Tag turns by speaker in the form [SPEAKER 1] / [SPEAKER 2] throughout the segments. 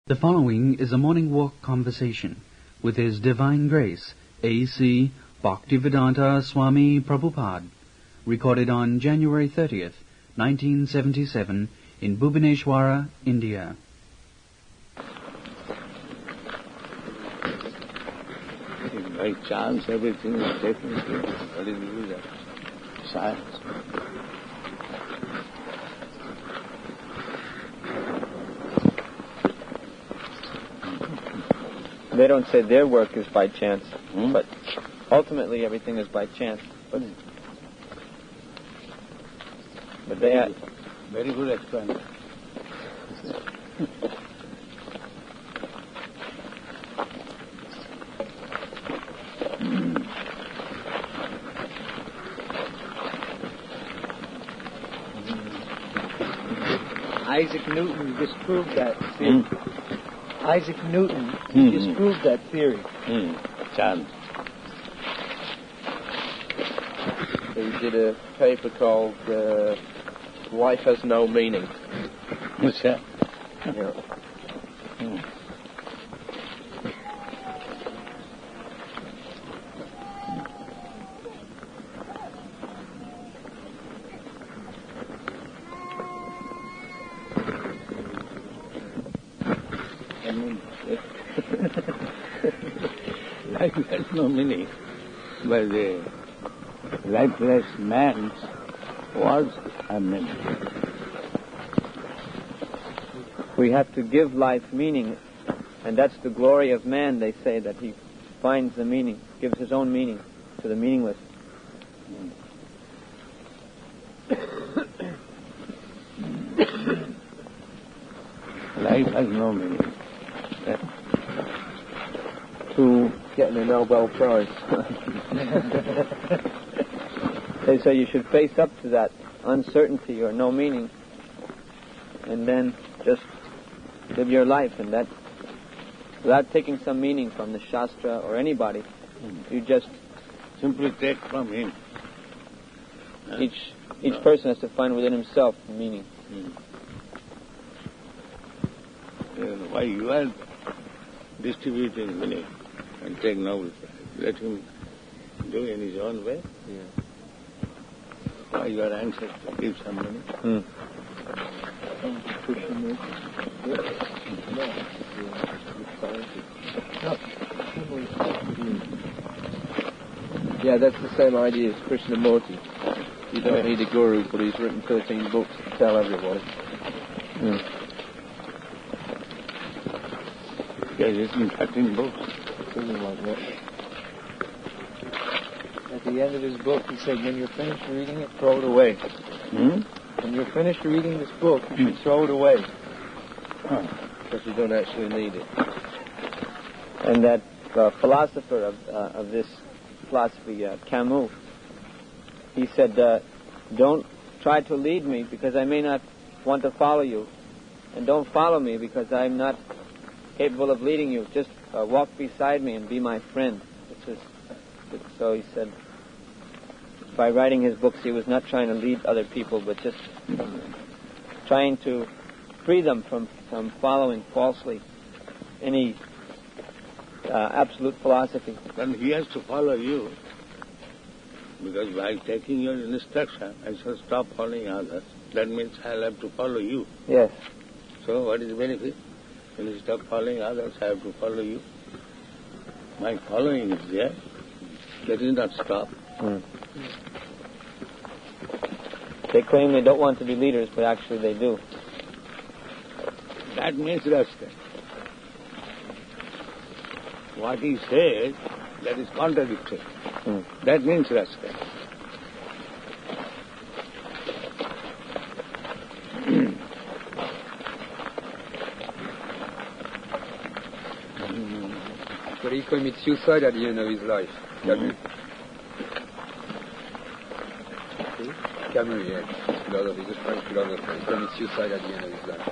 [SPEAKER 1] The following is a morning walk conversation with His Divine Grace, A.C. Bhaktivedanta Swami Prabhupada, recorded on January 30th, 1977, in Bhubaneswara, India.
[SPEAKER 2] By chance, everything is taken place. What is the science?
[SPEAKER 3] They don't say their work is by chance, but ultimately everything is by chance. But they are
[SPEAKER 2] very good explanation.
[SPEAKER 3] Isaac Newton disproved that theory. Isaac Newton disproved that theory.
[SPEAKER 2] Chance.
[SPEAKER 3] He did a paper called Life Has No Meaning.
[SPEAKER 2] What's that?
[SPEAKER 3] Yeah.
[SPEAKER 2] Life has no meaning, but the lifeless man was a meaning.
[SPEAKER 3] We have to give life meaning, and that's the glory of man, they say, that he finds the meaning, gives his own meaning to the meaningless.
[SPEAKER 2] Life has no meaning.
[SPEAKER 3] To getting a Nobel Prize. They say you should face up to that uncertainty or no meaning, and then just live your life, and that without taking some meaning from the Shastra or anybody, you just
[SPEAKER 2] Simply take from him.
[SPEAKER 3] Each person has to find within himself the meaning.
[SPEAKER 2] Why you are distributing meaning and take Nobel Prize? Let him do in his own way.
[SPEAKER 3] Yeah.
[SPEAKER 2] Why you are anxious to give some meaning?
[SPEAKER 3] Yeah, that's the same idea as Krishnamurti. You don't need a guru, but he's written 13 books to tell everybody.
[SPEAKER 2] He has written 13 books.
[SPEAKER 3] Something like that. At the end of his book, he said, when you're finished reading it, throw it away. When you're finished reading this book, you should throw it away. Because you don't actually need it. And that philosopher of this philosophy, Camus, he said, don't try to lead me because I may not want to follow you. And don't follow me because I'm not capable of leading you. Just walk beside me and be my friend. So he said, by writing his books, he was not trying to lead other people, but just trying to free them from following falsely any absolute philosophy.
[SPEAKER 2] But he has to follow you, because by taking your instruction, I shall stop following others. That means I'll have to follow you.
[SPEAKER 3] Yes.
[SPEAKER 2] So what is the benefit? When you stop following others, I have to follow you. My following is there. That is not stop.
[SPEAKER 3] They claim they don't want to be leaders, but actually they do.
[SPEAKER 2] That means respect. What he says, that is contradictory. That means respect.
[SPEAKER 4] But he commits suicide at the end of his life. Camus. Camus, yes. Philosopher, he's a French philosopher. He commits suicide at the end of his life.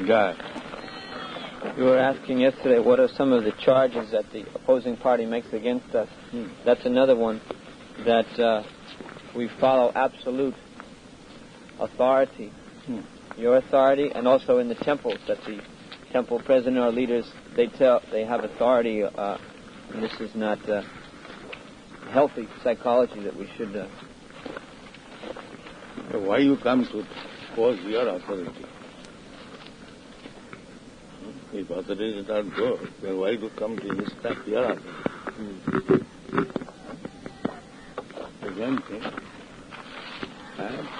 [SPEAKER 2] Jai.
[SPEAKER 3] You were asking yesterday what are some of the charges that the opposing party makes against us. That's another one, that we follow absolute authority, your authority, and also in the temples, that the temple president or leaders, they have authority, and this is not healthy psychology that we should...
[SPEAKER 2] So why you come to oppose your authority? If authority is not good, then why do you come to respect your authority? The same thing.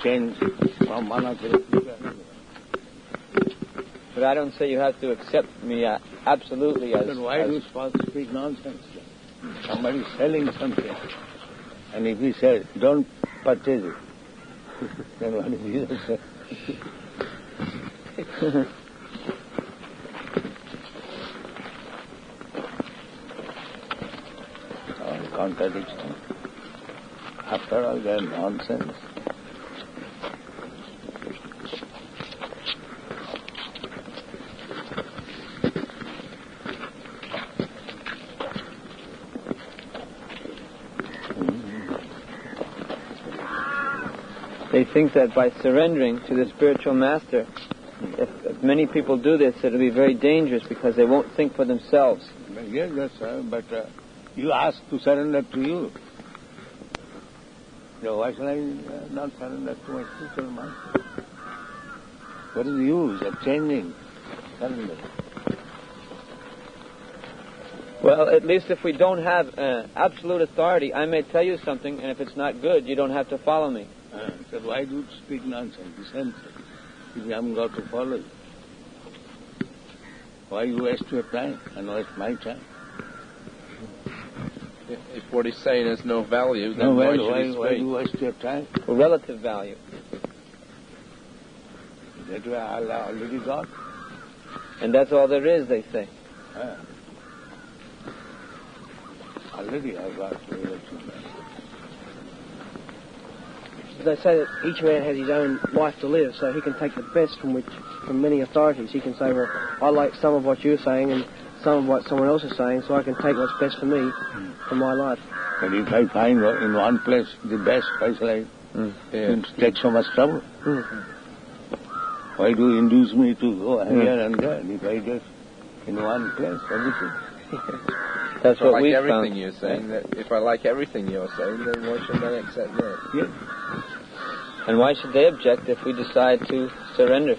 [SPEAKER 2] Change from one authority to another.
[SPEAKER 3] But I don't say you have to accept me absolutely as...
[SPEAKER 2] Then why do you speak nonsense? Somebody is selling something, and if he says, don't purchase it, then what is Jesus say? All contradiction. After all, they are nonsense.
[SPEAKER 3] They think that by surrendering to the spiritual master, if many people do this, it'll be very dangerous because they won't think for themselves.
[SPEAKER 2] Yes, that's right, but you ask to surrender to you. So why should I not surrender to my spiritual master? What is the use of changing surrender?
[SPEAKER 3] Well, at least if we don't have absolute authority, I may tell you something, and if it's not good, you don't have to follow me.
[SPEAKER 2] So why do you speak nonsense? The same thing. If I am going to follow you, why you waste your time and waste my time?
[SPEAKER 4] If what he's saying has no value, then
[SPEAKER 2] why
[SPEAKER 4] you
[SPEAKER 2] waste your time?
[SPEAKER 3] For relative value.
[SPEAKER 2] That way I already got.
[SPEAKER 3] And that's all there is, they say.
[SPEAKER 2] Already I got.
[SPEAKER 5] They say that each man has his own life to live, so he can take the best from many authorities. He can say, well, I like some of what you're saying and some of what someone else is saying, so I can take what's best for me for my life.
[SPEAKER 2] But if I find in one place the best, why shall I take so much trouble? Why do you induce me to go here and there if I just in one place, everything?
[SPEAKER 3] That's what we
[SPEAKER 4] everything
[SPEAKER 3] found.
[SPEAKER 4] you're saying. That if I like everything you're saying, then why should I accept that?
[SPEAKER 2] Yes.
[SPEAKER 3] And why should they object if we decide to surrender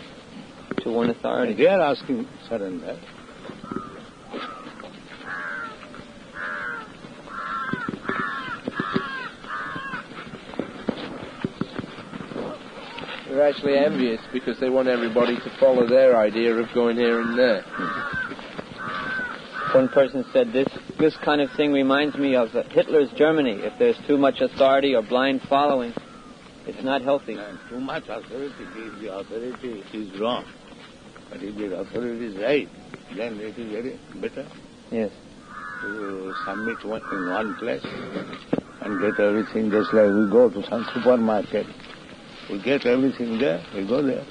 [SPEAKER 3] to one authority?
[SPEAKER 2] They are asking surrender.
[SPEAKER 4] They're actually envious because they want everybody to follow their idea of going here and there.
[SPEAKER 3] One person said, this kind of thing reminds me of Hitler's Germany. If there's too much authority or blind following, it's not healthy.
[SPEAKER 2] Too much authority, if the authority is wrong. But if the authority is right, then it is very better.
[SPEAKER 3] Yes.
[SPEAKER 2] To submit in one place and get everything, just like we go to some supermarket. We get everything there, we go there.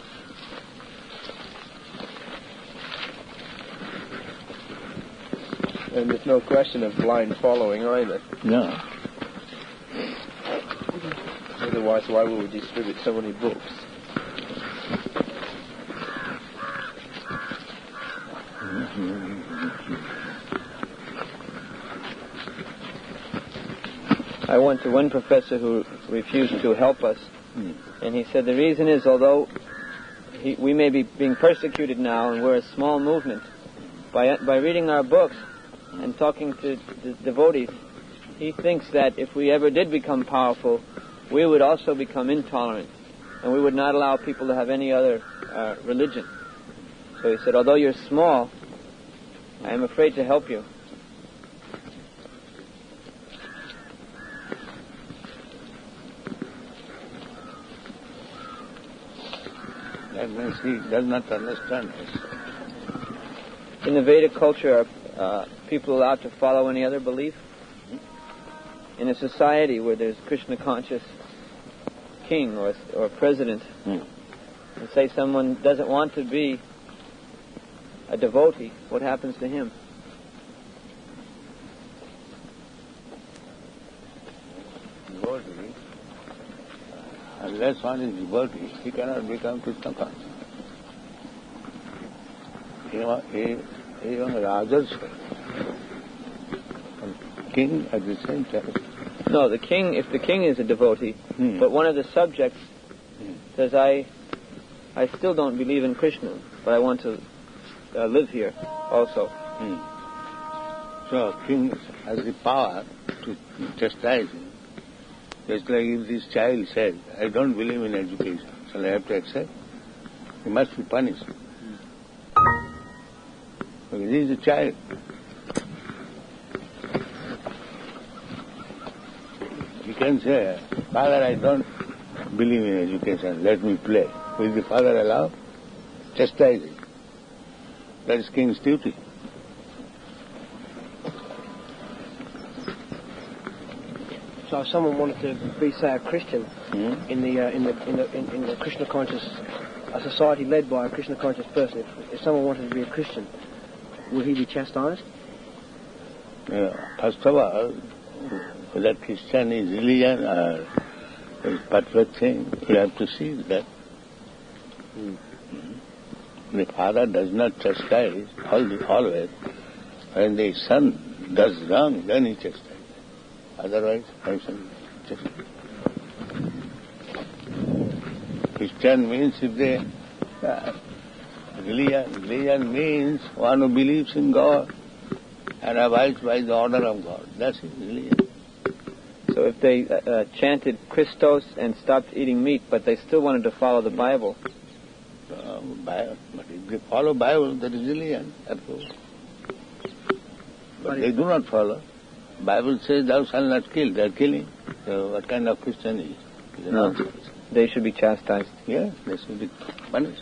[SPEAKER 4] And there's no question of blind following either.
[SPEAKER 2] No.
[SPEAKER 4] Otherwise, why would we distribute so many books?
[SPEAKER 3] I went to one professor who refused to help us, and he said the reason is, although we may be being persecuted now and we're a small movement, by reading our books and talking to the devotees, he thinks that if we ever did become powerful, we would also become intolerant, and we would not allow people to have any other religion. So he said, although you're small, I am afraid to help you.
[SPEAKER 2] That means he does not understand us.
[SPEAKER 3] In the Vedic culture, are people allowed to follow any other belief? In a society where there's Krishna-conscious king or president, and say someone doesn't want to be a devotee, what happens to him?
[SPEAKER 2] Devotee, unless one is devotee, he cannot become Krishna conscious. Even Rajas and king at the same time.
[SPEAKER 3] No, the king, if the king is a devotee, but one of the subjects says, I still don't believe in Krishna, but I want to live here also.
[SPEAKER 2] So king has the power to chastise him. Just like if this child says, I don't believe in education, so I have to accept. He must be punished. Because he is a child. He can say, Father, I don't believe in education, let me play. Will the father allow? Chastise him. That is king's duty.
[SPEAKER 5] So if someone wanted to be, say, a Christian in the Krishna conscious, a society led by a Krishna conscious person, if someone wanted to be a Christian, would he be chastised?
[SPEAKER 2] First of all, whether Christian is religion or is perfect thing, you have to see that. The father does not chastise always. When the son does wrong, then he chastises. Otherwise, I shall chastise. Christian means if they religion means one who believes in God and abides by the order of God. That's his religion.
[SPEAKER 3] So if they chanted Christos and stopped eating meat, but they still wanted to follow the Bible?
[SPEAKER 2] But if they follow Bible, that is religion, of course. But they do not follow. Bible says, thou shalt not kill. They are killing. So what kind of Christian is?
[SPEAKER 3] No. They should be chastised.
[SPEAKER 2] Yes, they should be punished.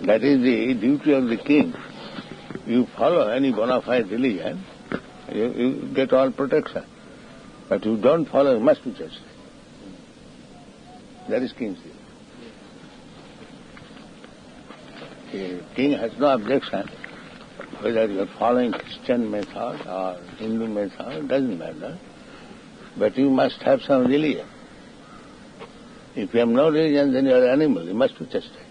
[SPEAKER 2] That is the duty of the king. You follow any bona fide religion, you get all protection. But you don't follow, you must be chastised. That is king's duty. The king has no objection whether you are following Christian method or Hindu method, doesn't matter. But you must have some religion. If you have no religion, then you are an animal. You must be chastised.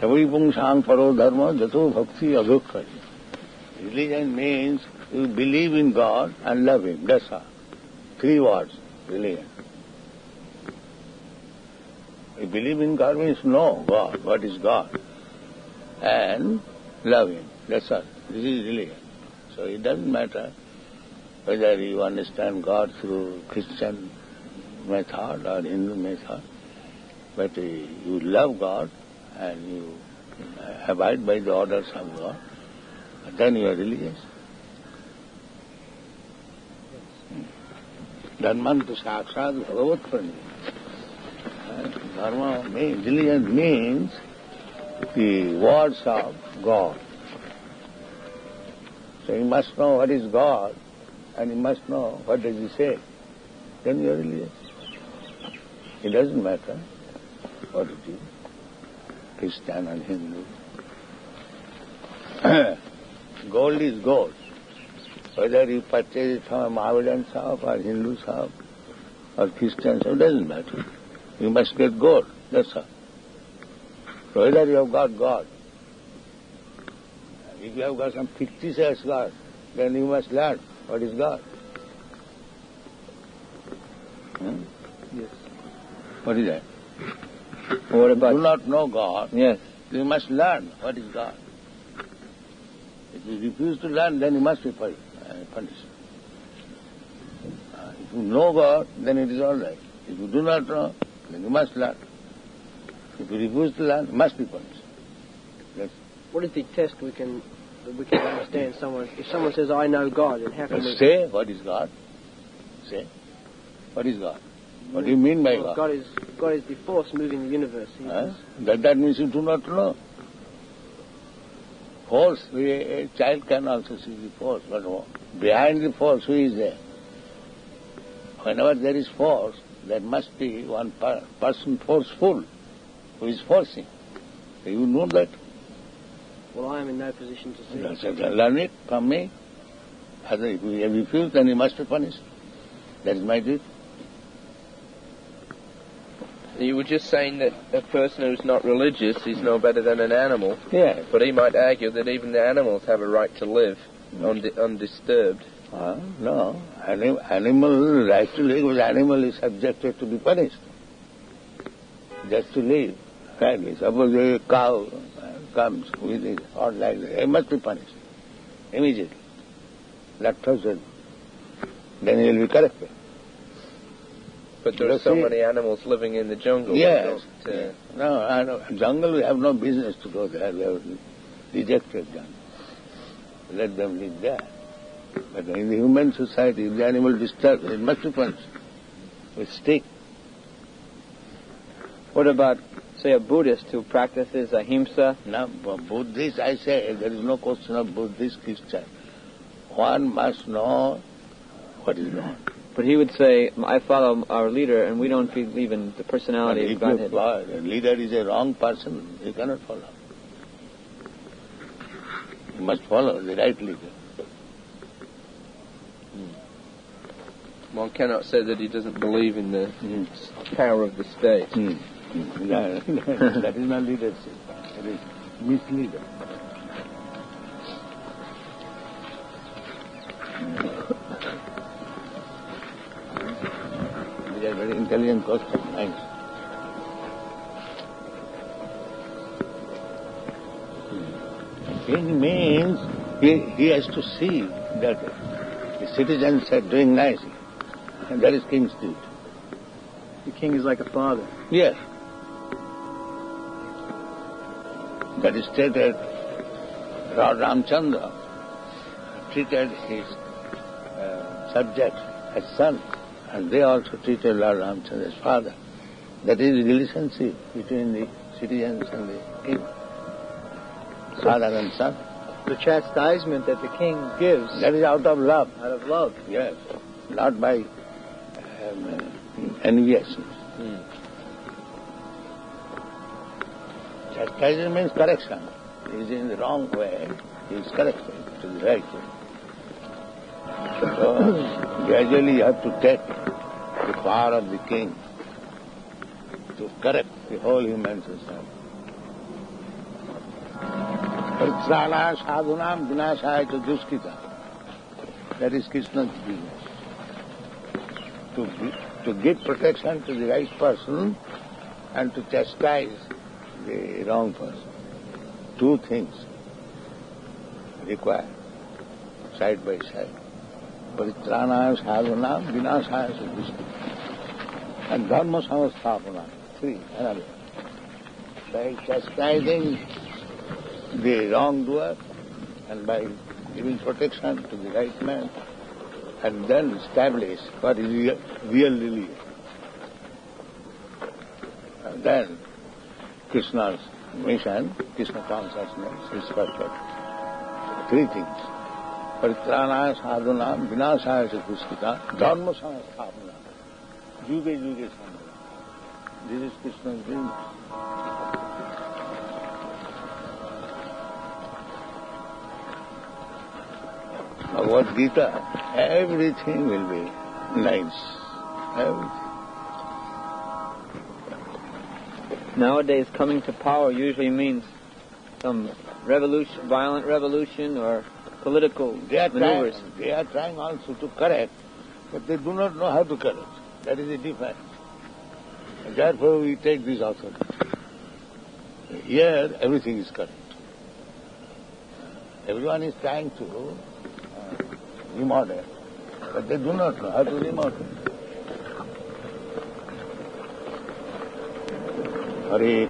[SPEAKER 2] Savipungsang paro dharma jato bhakti adhukkhari. Religion means you believe in God and love Him. That's all. 3 words, religion. You believe in God means know God, what is God, and love Him. That's all. This is religion. So it doesn't matter whether you understand God through Christian method or Hindu method, but you love God and you abide by the orders of God, then you are religious. Dharmanta sakshat bhagavat prani. Dharma means, religion means the words of God. So you must know what is God and you must know what does He say. Then you are religious. It doesn't matter what it is, Christian and Hindu. Gold is gold. Whether you purchase it from a Mohammedan shop or Hindu shop or Christian shop, it doesn't matter. You must get gold, that's all. So whether you have got God, if you have got some fictitious God, then you must learn what is God.
[SPEAKER 3] Yes.
[SPEAKER 2] What is that?
[SPEAKER 3] What about?
[SPEAKER 2] You do not know God.
[SPEAKER 3] Yes.
[SPEAKER 2] You must learn what is God. If you refuse to learn, then you must be punished. If you know God, then it is all right. If you do not know, then you must learn. If you refuse to learn, you must be punished. Yes.
[SPEAKER 5] What is the test we can understand someone? If someone says, I know God, then how can we...
[SPEAKER 2] Say, what is God? Say, what is God? What do you mean by God?
[SPEAKER 5] God is the force moving the universe.
[SPEAKER 2] That means you do not know. force, a child can also see the force, but behind the force, who is there? Whenever there is force, there must be one person forceful, who is forcing. You know that?
[SPEAKER 5] Well, I am in no position to see.
[SPEAKER 2] Learn it from me. If you refuse, then you must be punished. That is my duty.
[SPEAKER 4] You were just saying that a person who's not religious is no better than an animal.
[SPEAKER 2] Yes.
[SPEAKER 4] But he might argue that even the animals have a right to live undisturbed.
[SPEAKER 2] No. Animal right to live, because animal is subjected to be punished. Just to live. Rightly. Suppose a cow comes with it, or like that, it must be punished. Immediately. That person. Then he will be corrected.
[SPEAKER 4] But there are so many animals living in the jungle.
[SPEAKER 2] Yes. No, jungle, we have no business to go there. We have rejected jungle. Let them live there. But in the human society, if the animal disturbs, it must be punished with stick.
[SPEAKER 6] What about, say, a Buddhist who practices ahimsa?
[SPEAKER 2] Now, Buddhist, I say, there is no question of Buddhist, Christian. One must know what is wrong.
[SPEAKER 6] But he would say, I follow our leader, and we don't believe in the personality of Godhead.
[SPEAKER 2] If the leader is a wrong person, you cannot follow. You must follow the right leader.
[SPEAKER 4] One cannot say that he doesn't believe in the power of the state.
[SPEAKER 2] That is not leadership. That is misleader. These are very intelligent questions. Nice. King means he has to see that the citizens are doing nicely. And that is king's duty.
[SPEAKER 5] The king is like a father.
[SPEAKER 2] Yes. That is stated, Lord Ramchandra treated his subjects as sons, and they also treated Lord Ramchandra as father. That is the relationship between the citizens and the king. Father and son.
[SPEAKER 6] The chastisement that the king gives.
[SPEAKER 2] That is out of love.
[SPEAKER 6] Out of love.
[SPEAKER 2] Yes. Not by envious. Chastisement means correction. He is in the wrong way, he is corrected to the right way. So, gradually you have to take the power of the king to correct the whole human society. Paritrana sadhunam vinashaya cha duskita. That is Krishna's business. To give protection to the right person and to chastise the wrong person. Two things required, side by side. Paritrana sadhunam vinashaya cha duskita. And dharma samasthapanam. Three. Another. By chastising the wrongdoer and by giving protection to the right man, and then establish what is real religion. And then Krishna's mission, Krishna consciousness is perfect. Three things. Paritrana sadhunam vinashaya cha duskita dharma samasthapanam. Yuge yuge samvara. This is Krishna's dream. Bhagavad Gita, everything will be nice. Everything.
[SPEAKER 6] Nowadays, coming to power usually means some revolution, violent revolution, or political maneuvers.
[SPEAKER 2] They are trying also to correct, but they do not know how to correct. That is the difference. And therefore, we take this authority. Here, everything is correct. Everyone is trying to remodel, but they do not know how to remodel. Hare